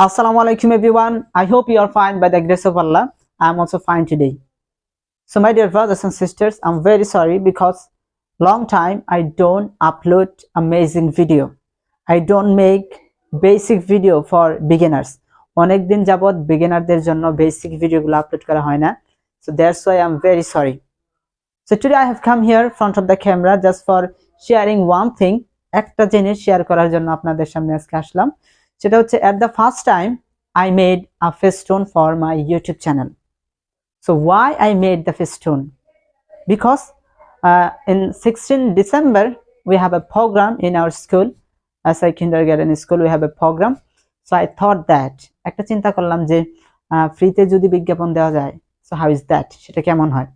Assalamu alaikum everyone. I hope you are fine by the grace of Allah. I am also fine today. So my dear brothers and sisters, I'm very sorry because long time I don't upload amazing video. I don't make basic video for beginners. অনেক দিন যাবত beginnerদের জন্য basic video গুলো upload করা হয় না. So that's why I'm very sorry. So today I have come here in front of the camera just for sharing one thing. একটা জিনিস শেয়ার করার জন্য আপনাদের সামনে আজকে আসলাম। সেটা হচ্ছে at the first time I made a festune for my YouTube channel. So why I made the festune? Because in 16 December we have a program in our school. As a kindergarten school we have a program. So I thought that একটা চিন্তা করলাম যে ফ্রিতে যদি বিজ্ঞাপন দেওয়া যায়, so how is that? সেটা কেমন হয়?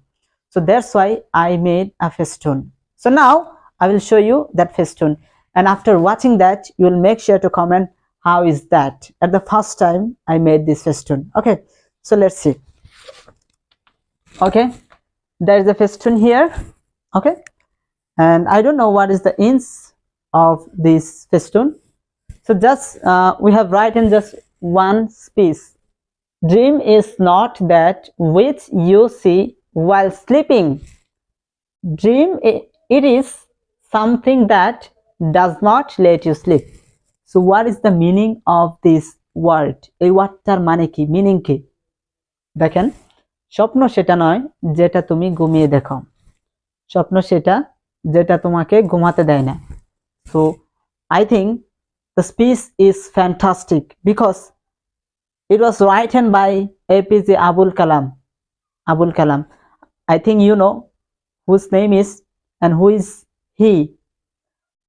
So that's why I made a festune. So now I will show you that festune, and after watching that you will make sure to comment how is that at the first time I made this festune. Okay, so let's see. Okay, there is a festune here. Okay, and I don't know what is the ends of this festune. So just we have written just one piece. Dream is not that which you see while sleeping. Dream it is something that does not let you sleep. So what is the meaning of this word? এই ওয়ার্ডটার মানে কি, meaning কি? দেখেন, স্বপ্ন সেটা নয় যেটা তুমি ঘুমিয়ে দেখো, স্বপ্ন সেটা যেটা তোমাকে ঘুমাতে দেয় না। So I think the speech is fantastic because it was written by APJ Abul Kalam. Abul Kalam, I think you know whose name is and who is he.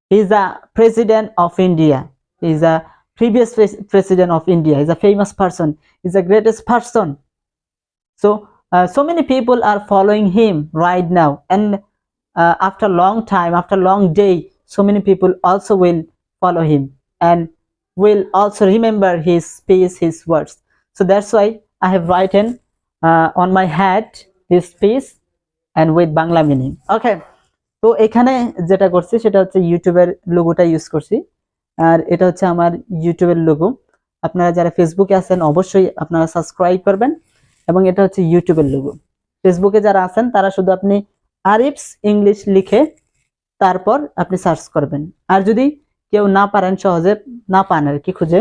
He is a president of India. He is a previous president of India. He is a famous person. He is the greatest person. So so many people are following him right now, and after long time, after long day, so many people also will follow him and will also remember his speech, his words. So that's why I have written on my head this piece and with Bangla meaning. Okay, তো এখানে যেটা করছি সেটা হচ্ছে ইউটিউবের লোগোটা use করছি, আর এটা হচ্ছে আমার ইউটিউবের লোগো। আপনারা যারা ফেসবুকে আছেন অবশ্যই আপনারা সাবস্ক্রাইব করবেন, এবং এটা হচ্ছে ইউটিউবের লোগো। ফেসবুকে যারা আছেন তারা শুধু আপনি আরিফস ইংলিশ লিখে তারপর আপনি সার্চ করবেন, আর যদি কেউ না পারেন, সহজে না পান আর কি খুঁজে,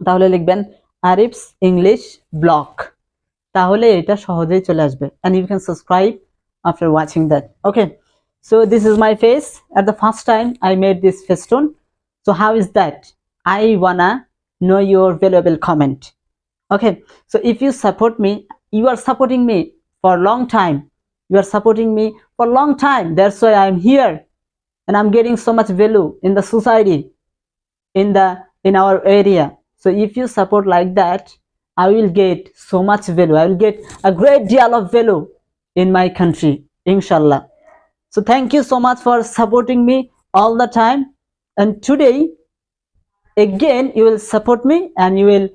তাহলে লিখবেন আরিফস ইংলিশ ব্লগ, তাহলে এটা সহজেই চলে আসবে, and you can subscribe after watching that. Okay, so this is my face at the first time I made this festune. So how is that? I wanna know your valuable comment. Okay, so if you support me, you are supporting me for a long time, you are supporting me for a long time, that's why I'm here and I'm getting so much value in the society, in our area. So if you support like that, I will get so much value, I will get a great deal of value in my country, inshallah. So thank you so much for supporting me all the time, and today again you will support me and you will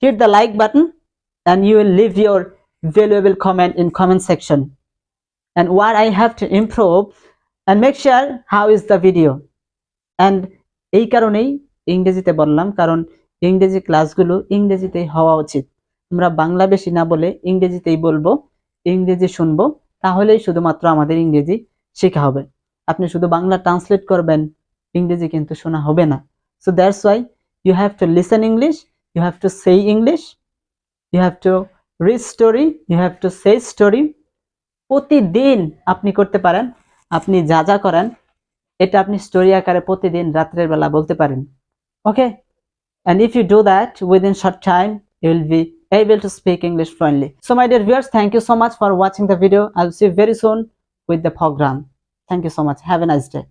hit the like button and you will leave your valuable comment in comment section and what I have to improve, and make sure how is the video. And এই কারণেই ইংরেজিতে বললাম, কারণ ইংরেজি ক্লাসগুলো ইংরেজিতেই হওয়া উচিত। আমরা বাংলা বেশি না বলে ইংরেজিতেই বলবো, ইংরেজি শুনবো, তাহলেই শুধুমাত্র আমাদের ইংরেজি শেখা হবে। আপনি শুধু বাংলা ট্রান্সলেট করবেন, ইংরেজি কিন্তু শোনা হবে না। So that's why you have to listen English, you have to say English, you have to read story, you have to say story. প্রতিদিন আপনি করতে পারেন, আপনি যা যা করেন এটা আপনি স্টোরি আকারে প্রতিদিন রাতের বেলা বলতে পারেন। Okay, and if you do that within short time you will be able to speak English fluently. So my dear viewers, thank you so much for watching the video. I'll see you very soon with the program. Thank you so much. Have a nice day.